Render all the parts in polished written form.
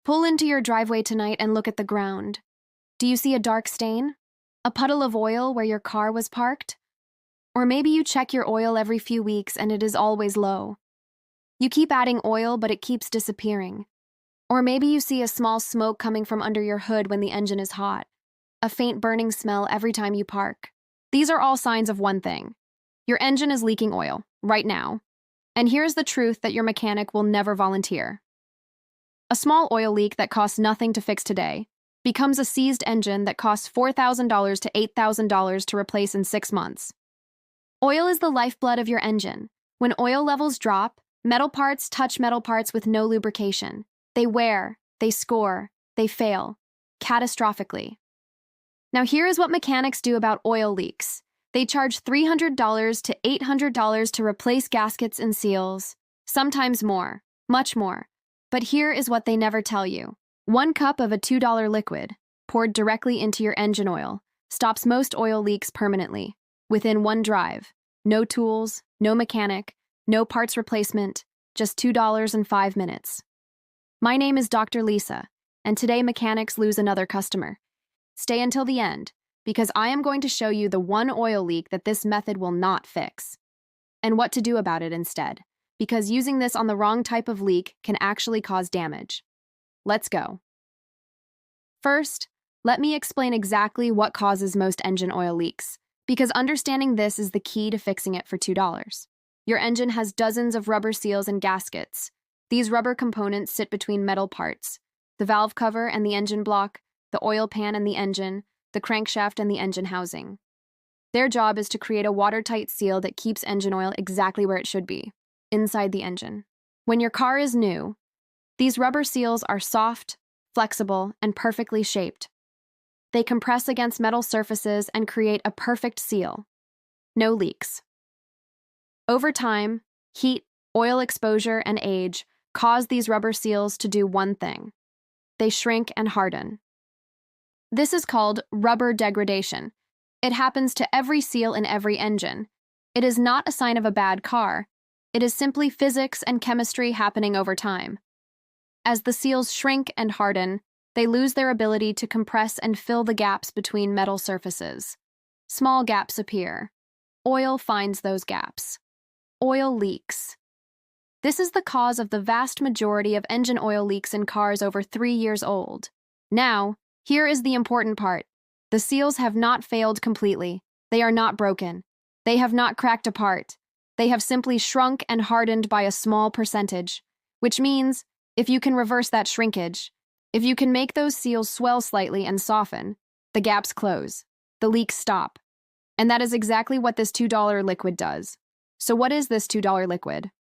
Pull into your driveway tonight and look at the ground. Do you see a dark stain? A puddle of oil where your car was parked? Or maybe you check your oil every few weeks and it is always low. You keep adding oil, but it keeps disappearing. Or maybe you see a small smoke coming from under your hood when the engine is hot. A faint burning smell every time you park. These are all signs of one thing. Your engine is leaking oil, right now. And here's the truth that your mechanic will never volunteer. A small oil leak that costs nothing to fix today becomes a seized engine that costs $4,000 to $8,000 to replace in 6 months. Oil is the lifeblood of your engine. When oil levels drop, metal parts touch metal parts with no lubrication. They wear, they score, they fail, catastrophically. Now here is what mechanics do about oil leaks. They charge $300 to $800 to replace gaskets and seals, sometimes more, much more. But here is what they never tell you. 1 cup of a $2 liquid, poured directly into your engine oil, stops most oil leaks permanently, within 1 drive. No tools, no mechanic, no parts replacement, just $2 and 5 minutes. My name is Dr. Lisa, and today mechanics lose another customer. Stay until the end, because I am going to show you the one oil leak that this method will not fix, and what to do about it instead, because using this on the wrong type of leak can actually cause damage. Let's go. First, let me explain exactly what causes most engine oil leaks, because understanding this is the key to fixing it for $2. Your engine has dozens of rubber seals and gaskets. These rubber components sit between metal parts: the valve cover and the engine block, the oil pan and the engine, the crankshaft and the engine housing. Their job is to create a watertight seal that keeps engine oil exactly where it should be, inside the engine. When your car is new, these rubber seals are soft, flexible, and perfectly shaped. They compress against metal surfaces and create a perfect seal. No leaks. Over time, heat, oil exposure, and age cause these rubber seals to do one thing: they shrink and harden. This is called rubber degradation. It happens to every seal in every engine. It is not a sign of a bad car. It is simply physics and chemistry happening over time. As the seals shrink and harden, they lose their ability to compress and fill the gaps between metal surfaces. Small gaps appear. Oil finds those gaps. Oil leaks. This is the cause of the vast majority of engine oil leaks in cars over 3 years old. Now, here is the important part. The seals have not failed completely. They are not broken. They have not cracked apart. They have simply shrunk and hardened by a small percentage, which means if you can reverse that shrinkage, if you can make those seals swell slightly and soften, the gaps close, the leaks stop. And that is exactly what this $2 liquid does. So what is this $2 liquid?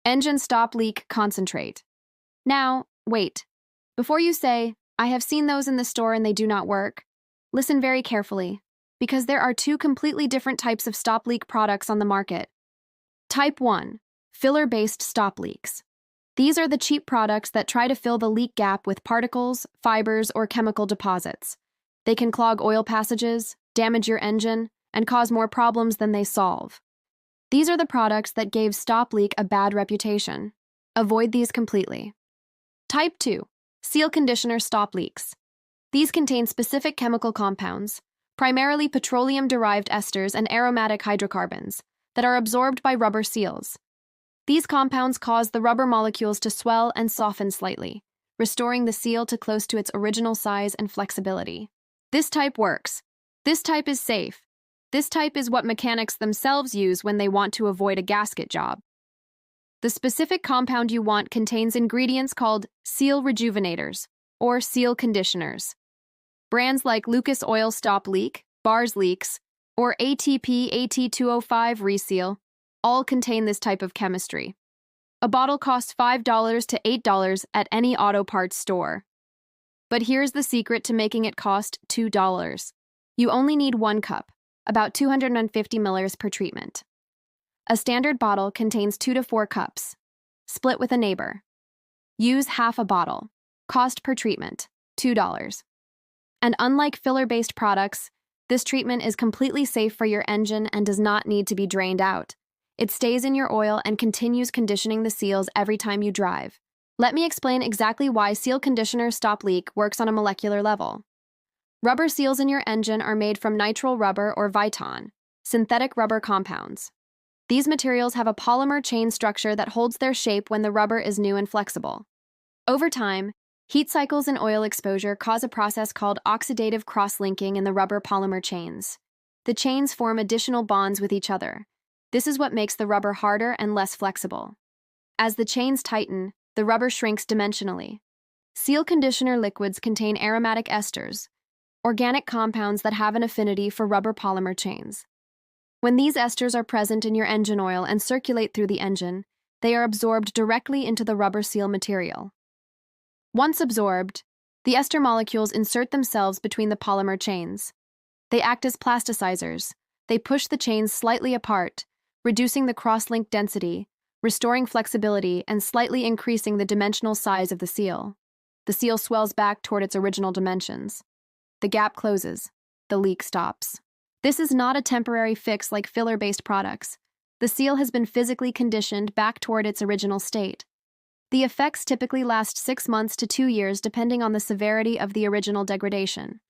Engine stop leak concentrate. Now, wait. Before you say, I have seen those in the store and they do not work, listen very carefully, because there are 2 completely different types of stop leak products on the market. Type 1, filler-based stop leaks. These are the cheap products that try to fill the leak gap with particles, fibers, or chemical deposits. They can clog oil passages, damage your engine, and cause more problems than they solve. These are the products that gave stop leak a bad reputation. Avoid these completely. Type 2, seal conditioner stop leaks. These contain specific chemical compounds, primarily petroleum-derived esters and aromatic hydrocarbons, that are absorbed by rubber seals. These compounds cause the rubber molecules to swell and soften slightly, restoring the seal to close to its original size and flexibility. This type works. This type is safe. This type is what mechanics themselves use when they want to avoid a gasket job. The specific compound you want contains ingredients called seal rejuvenators, or seal conditioners. Brands like Lucas Oil Stop Leak, Bars Leaks, or ATP AT205 Reseal all contain this type of chemistry. A bottle costs $5 to $8 at any auto parts store. But here's the secret to making it cost $2. You only need 1 cup, about 250 milliliters per treatment. A standard bottle contains 2 to 4 cups. Split with a neighbor. Use half a bottle. Cost per treatment, $2. And unlike filler-based products, this treatment is completely safe for your engine and does not need to be drained out. It stays in your oil and continues conditioning the seals every time you drive. Let me explain exactly why seal conditioner stop leak works on a molecular level. Rubber seals in your engine are made from nitrile rubber or Viton, synthetic rubber compounds. These materials have a polymer chain structure that holds their shape when the rubber is new and flexible. Over time, heat cycles and oil exposure cause a process called oxidative cross-linking in the rubber polymer chains. The chains form additional bonds with each other. This is what makes the rubber harder and less flexible. As the chains tighten, the rubber shrinks dimensionally. Seal conditioner liquids contain aromatic esters, organic compounds that have an affinity for rubber polymer chains. When these esters are present in your engine oil and circulate through the engine, they are absorbed directly into the rubber seal material. Once absorbed, the ester molecules insert themselves between the polymer chains. They act as plasticizers. They push the chains slightly apart, reducing the cross-link density, restoring flexibility, and slightly increasing the dimensional size of the seal. The seal swells back toward its original dimensions. The gap closes. The leak stops. This is not a temporary fix like filler-based products. The seal has been physically conditioned back toward its original state. The effects typically last 6 months to 2 years depending on the severity of the original degradation.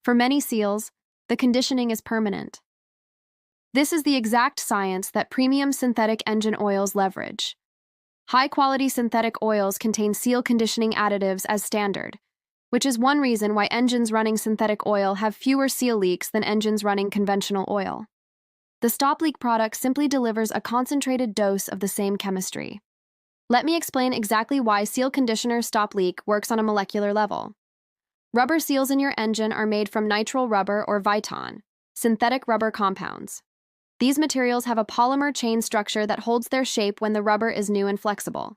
For many seals, the conditioning is permanent. This is the exact science that premium synthetic engine oils leverage. High-quality synthetic oils contain seal conditioning additives as standard, which is one reason why engines running synthetic oil have fewer seal leaks than engines running conventional oil. The stop leak product simply delivers a concentrated dose of the same chemistry. Let me explain exactly why seal conditioner stop leak works on a molecular level. Rubber seals in your engine are made from nitrile rubber or Viton, synthetic rubber compounds. These materials have a polymer chain structure that holds their shape when the rubber is new and flexible.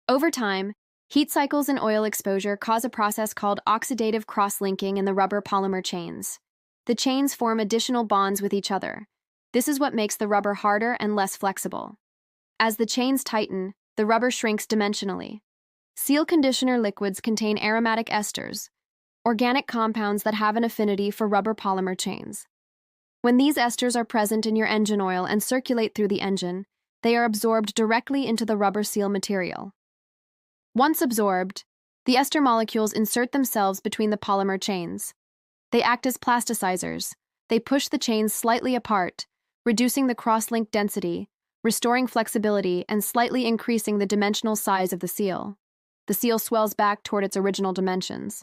Over time, heat cycles and oil exposure cause a process called oxidative cross-linking in the rubber polymer chains. The chains form additional bonds with each other. This is what makes the rubber harder and less flexible. As the chains tighten, the rubber shrinks dimensionally. Seal conditioner liquids contain aromatic esters, organic compounds that have an affinity for rubber polymer chains. When these esters are present in your engine oil and circulate through the engine, they are absorbed directly into the rubber seal material. Once absorbed, the ester molecules insert themselves between the polymer chains. They act as plasticizers. They push the chains slightly apart, reducing the cross-link density, restoring flexibility, and slightly increasing the dimensional size of the seal. The seal swells back toward its original dimensions.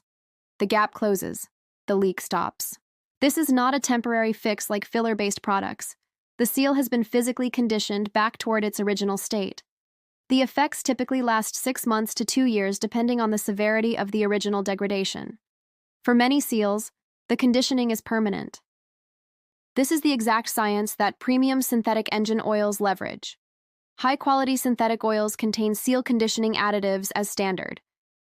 The gap closes. The leak stops. This is not a temporary fix like filler-based products. The seal has been physically conditioned back toward its original state. The effects typically last 6 months to 2 years depending on the severity of the original degradation. For many seals, the conditioning is permanent. This is the exact science that premium synthetic engine oils leverage. High-quality synthetic oils contain seal conditioning additives as standard,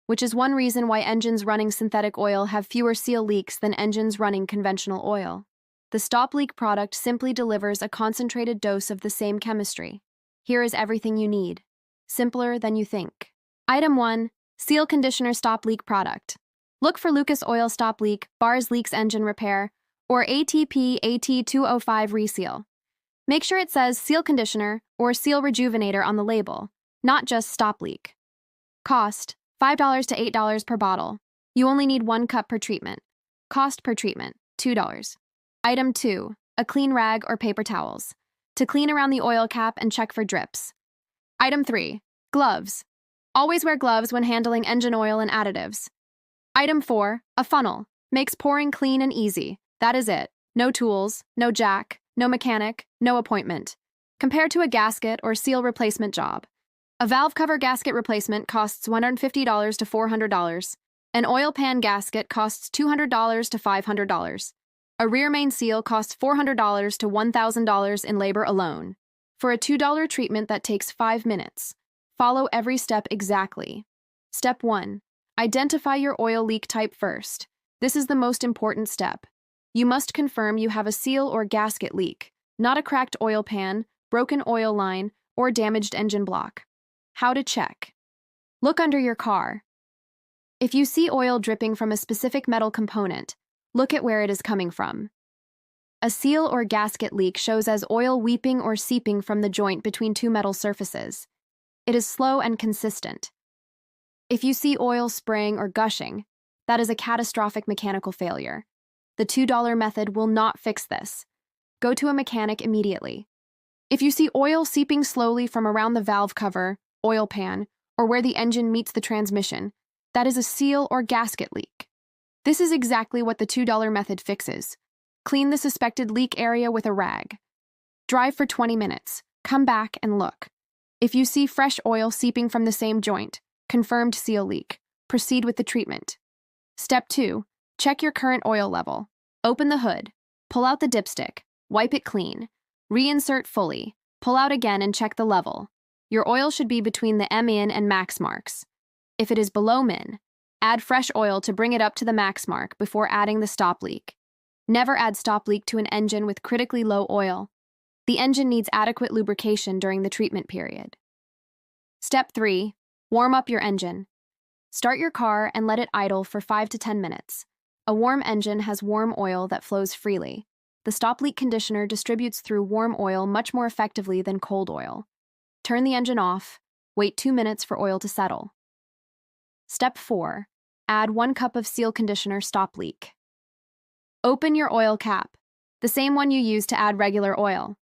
which is one reason why engines running synthetic oil have fewer seal leaks than engines running conventional oil. The stop leak product simply delivers a concentrated dose of the same chemistry. Here is everything you need. Simpler than you think. Item 1. Seal conditioner stop leak product. Look for Lucas Oil Stop Leak, Bars Leaks Engine Repair, or ATP AT205 Reseal. Make sure it says Seal Conditioner or Seal Rejuvenator on the label, not just Stop Leak. Cost, $5 to $8 per bottle. You only need 1 cup per treatment. Cost per treatment, $2. Item 2. A clean rag or paper towels. To clean around the oil cap and check for drips. Item 3. Gloves. Always wear gloves when handling engine oil and additives. Item 4. A funnel. Makes pouring clean and easy. That is it. No tools, no jack, no mechanic, no appointment. Compared to a gasket or seal replacement job. A valve cover gasket replacement costs $150 to $400. An oil pan gasket costs $200 to $500. A rear main seal costs $400 to $1,000 in labor alone. For a $2 treatment that takes 5 minutes, follow every step exactly. Step 1. Identify your oil leak type first. This is the most important step. You must confirm you have a seal or gasket leak, not a cracked oil pan, broken oil line, or damaged engine block. How to check. Look under your car. If you see oil dripping from a specific metal component, look at where it is coming from. A seal or gasket leak shows as oil weeping or seeping from the joint between 2 metal surfaces. It is slow and consistent. If you see oil spraying or gushing, that is a catastrophic mechanical failure. The $2 method will not fix this. Go to a mechanic immediately. If you see oil seeping slowly from around the valve cover, oil pan, or where the engine meets the transmission, that is a seal or gasket leak. This is exactly what the $2 method fixes. Clean the suspected leak area with a rag. Drive for 20 minutes. Come back and look. If you see fresh oil seeping from the same joint, confirmed seal leak. Proceed with the treatment. Step 2. Check your current oil level. Open the hood. Pull out the dipstick. Wipe it clean. Reinsert fully. Pull out again and check the level. Your oil should be between the min and max marks. If it is below min, add fresh oil to bring it up to the max mark before adding the stop leak. Never add stop leak to an engine with critically low oil. The engine needs adequate lubrication during the treatment period. Step 3. Warm up your engine. Start your car and let it idle for 5 to 10 minutes. A warm engine has warm oil that flows freely. The stop leak conditioner distributes through warm oil much more effectively than cold oil. Turn the engine off. Wait 2 minutes for oil to settle. Step 4. Add 1 cup of seal conditioner stop leak. Open your oil cap, the same one you use to add regular oil.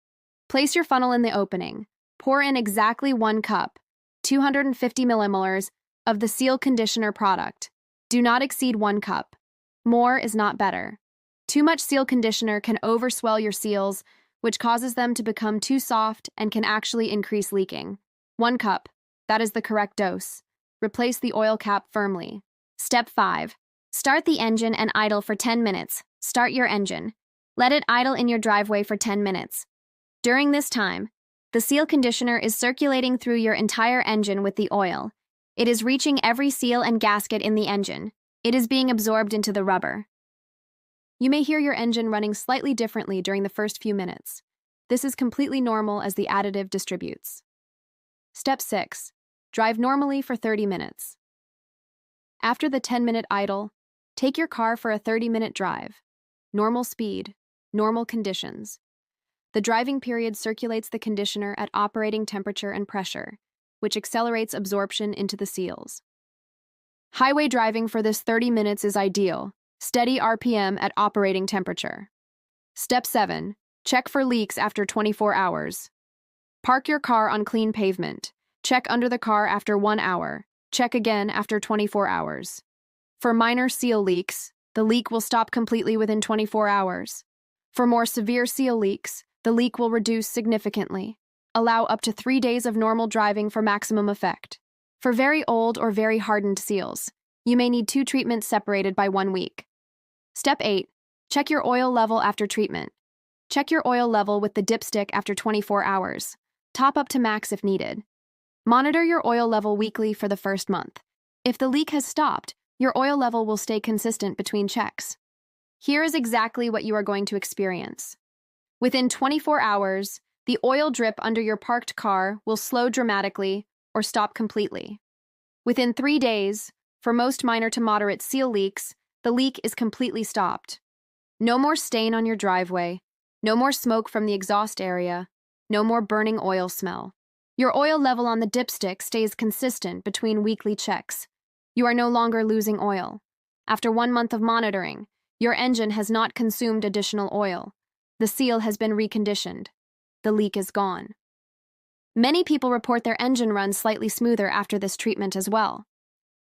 Place your funnel in the opening. Pour in exactly 1 cup, 250 millimolars, of the seal conditioner product. Do not exceed 1 cup. More is not better. Too much seal conditioner can overswell your seals, which causes them to become too soft and can actually increase leaking. 1 cup, that is the correct dose. Replace the oil cap firmly. Step 5. Start the engine and idle for 10 minutes. Start your engine. Let it idle in your driveway for 10 minutes. During this time, the seal conditioner is circulating through your entire engine with the oil. It is reaching every seal and gasket in the engine. It is being absorbed into the rubber. You may hear your engine running slightly differently during the first few minutes. This is completely normal as the additive distributes. Step 6. Drive normally for 30 minutes. After the 10-minute idle, take your car for a 30-minute drive. Normal speed, normal conditions. The driving period circulates the conditioner at operating temperature and pressure, which accelerates absorption into the seals. Highway driving for this 30 minutes is ideal. Steady RPM at operating temperature. Step 7. Check for leaks after 24 hours. Park your car on clean pavement. Check under the car after 1 hour. Check again after 24 hours. For minor seal leaks, the leak will stop completely within 24 hours. For more severe seal leaks, the leak will reduce significantly. Allow up to 3 days of normal driving for maximum effect. For very old or very hardened seals, you may need 2 treatments separated by 1 week. Step 8. Check your oil level after treatment. Check your oil level with the dipstick after 24 hours. Top up to max if needed. Monitor your oil level weekly for the first month. If the leak has stopped, your oil level will stay consistent between checks. Here is exactly what you are going to experience. Within 24 hours, the oil drip under your parked car will slow dramatically or stop completely. Within 3 days, for most minor to moderate seal leaks, the leak is completely stopped. No more stain on your driveway, no more smoke from the exhaust area, no more burning oil smell. Your oil level on the dipstick stays consistent between weekly checks. You are no longer losing oil. After 1 month of monitoring, your engine has not consumed additional oil. The seal has been reconditioned. The leak is gone. Many people report their engine runs slightly smoother after this treatment as well.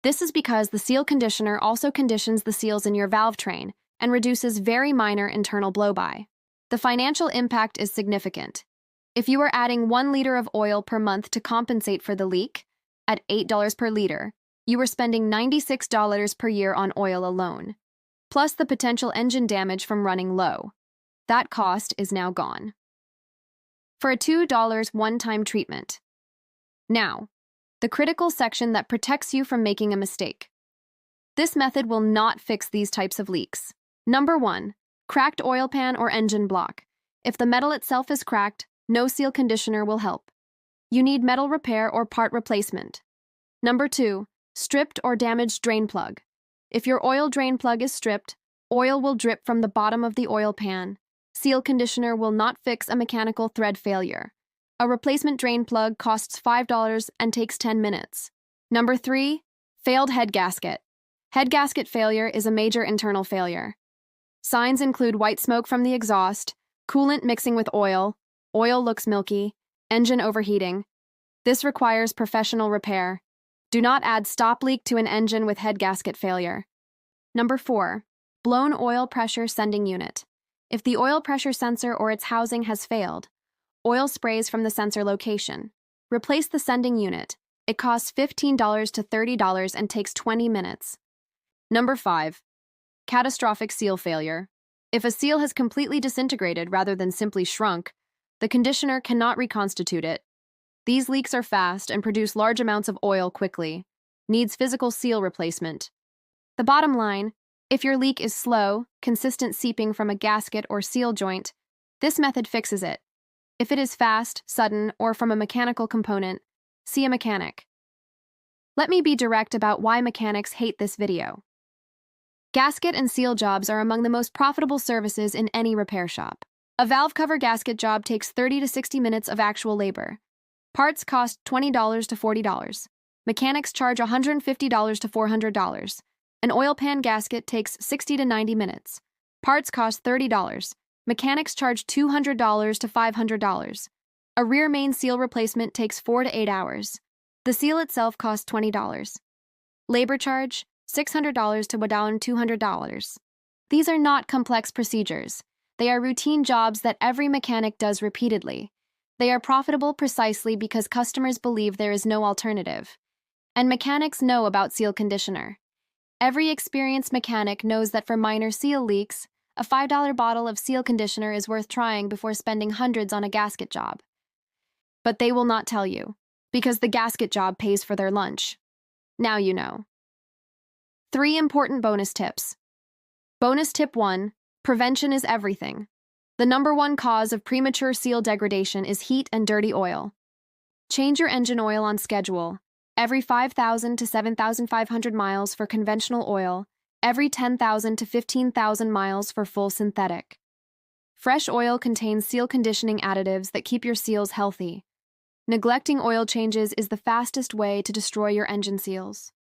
This is because the seal conditioner also conditions the seals in your valve train and reduces very minor internal blow-by. The financial impact is significant. If you are adding 1 liter of oil per month to compensate for the leak, at $8 per liter, you are spending $96 per year on oil alone, plus the potential engine damage from running low. That cost is now gone. For a $2 one-time treatment. Now, the critical section that protects you from making a mistake. This method will not fix these types of leaks. Number 1, cracked oil pan or engine block. If the metal itself is cracked, no seal conditioner will help. You need metal repair or part replacement. Number 2, stripped or damaged drain plug. If your oil drain plug is stripped, oil will drip from the bottom of the oil pan. Seal conditioner will not fix a mechanical thread failure. A replacement drain plug costs $5 and takes 10 minutes. Number 3, Failed head gasket. Head gasket failure is a major internal failure. Signs include white smoke from the exhaust, coolant mixing with oil looks milky, engine overheating. This requires professional repair. Do not add stop leak to an engine with head gasket failure. Number 4. Blown oil pressure sending unit. If the oil pressure sensor or its housing has failed, oil sprays from the sensor location. Replace the sending unit. It costs $15 to $30 and takes 20 minutes. Number 5. Catastrophic seal failure. If a seal has completely disintegrated rather than simply shrunk, the conditioner cannot reconstitute it. These leaks are fast and produce large amounts of oil quickly. Needs physical seal replacement. The bottom line, if your leak is slow, consistent seeping from a gasket or seal joint, this method fixes it. If it is fast, sudden, or from a mechanical component, see a mechanic. Let me be direct about why mechanics hate this video. Gasket and seal jobs are among the most profitable services in any repair shop. A valve cover gasket job takes 30 to 60 minutes of actual labor. Parts cost $20 to $40. Mechanics charge $150 to $400. An oil pan gasket takes 60 to 90 minutes. Parts cost $30. Mechanics charge $200 to $500. A rear main seal replacement takes 4 to 8 hours. The seal itself costs $20. Labor charge, $600 to $200. These are not complex procedures. They are routine jobs that every mechanic does repeatedly. They are profitable precisely because customers believe there is no alternative. And mechanics know about seal conditioner. Every experienced mechanic knows that for minor seal leaks, a $5 bottle of seal conditioner is worth trying before spending hundreds on a gasket job. But they will not tell you, because the gasket job pays for their lunch. Now you know. 3 important bonus tips. Bonus tip 1, prevention is everything. The number 1 cause of premature seal degradation is heat and dirty oil. Change your engine oil on schedule, every 5,000 to 7,500 miles for conventional oil, every 10,000 to 15,000 miles for full synthetic. Fresh oil contains seal conditioning additives that keep your seals healthy. Neglecting oil changes is the fastest way to destroy your engine seals.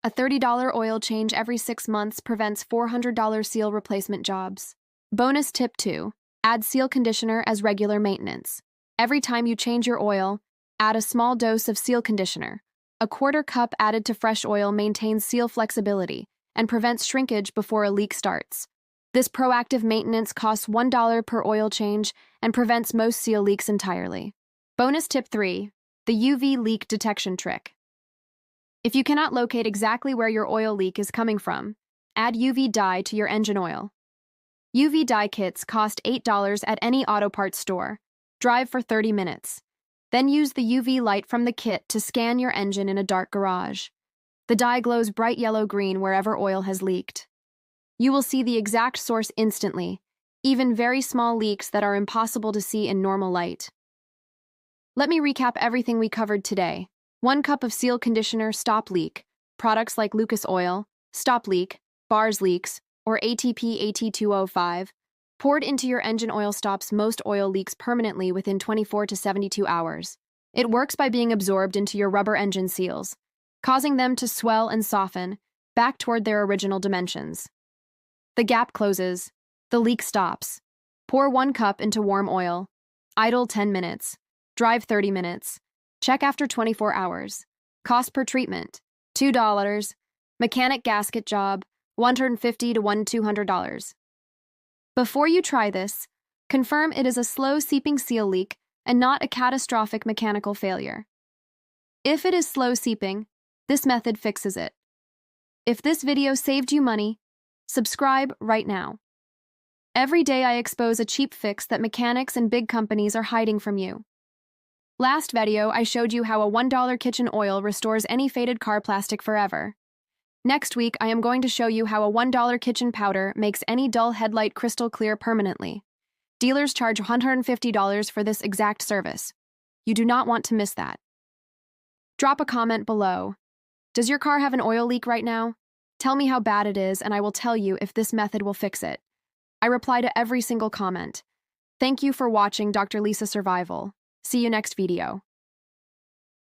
A $30 oil change every 6 months prevents $400 seal replacement jobs. Bonus tip 2, add seal conditioner as regular maintenance. Every time you change your oil, add a small dose of seal conditioner. A 1/4 cup added to fresh oil maintains seal flexibility and prevents shrinkage before a leak starts. This proactive maintenance costs $1 per oil change and prevents most seal leaks entirely. Bonus tip 3, the UV leak detection trick. If you cannot locate exactly where your oil leak is coming from, add UV dye to your engine oil. UV dye kits cost $8 at any auto parts store. Drive for 30 minutes. Then use the UV light from the kit to scan your engine in a dark garage. The dye glows bright yellow-green wherever oil has leaked. You will see the exact source instantly, even very small leaks that are impossible to see in normal light. Let me recap everything we covered today. 1 cup of seal conditioner, stop leak. Products like Lucas Oil, stop leak, bars leaks, or ATP AT205, poured into your engine oil stops most oil leaks permanently within 24 to 72 hours. It works by being absorbed into your rubber engine seals, causing them to swell and soften back toward their original dimensions. The gap closes. The leak stops. Pour 1 cup into warm oil. Idle 10 minutes. Drive 30 minutes. Check after 24 hours. Cost per treatment, $2. Mechanic gasket job, $150 to $200. Before you try this, confirm it is a slow seeping seal leak and not a catastrophic mechanical failure. If it is slow seeping, this method fixes it. If this video saved you money, subscribe right now. Every day I expose a cheap fix that mechanics and big companies are hiding from you. Last video, I showed you how a $1 kitchen oil restores any faded car plastic forever. Next week, I am going to show you how a $1 kitchen powder makes any dull headlight crystal clear permanently. Dealers charge $150 for this exact service. You do not want to miss that. Drop a comment below. Does your car have an oil leak right now? Tell me how bad it is, and I will tell you if this method will fix it. I reply to every single comment. Thank you for watching Dr. Lisa Survival. See you next video.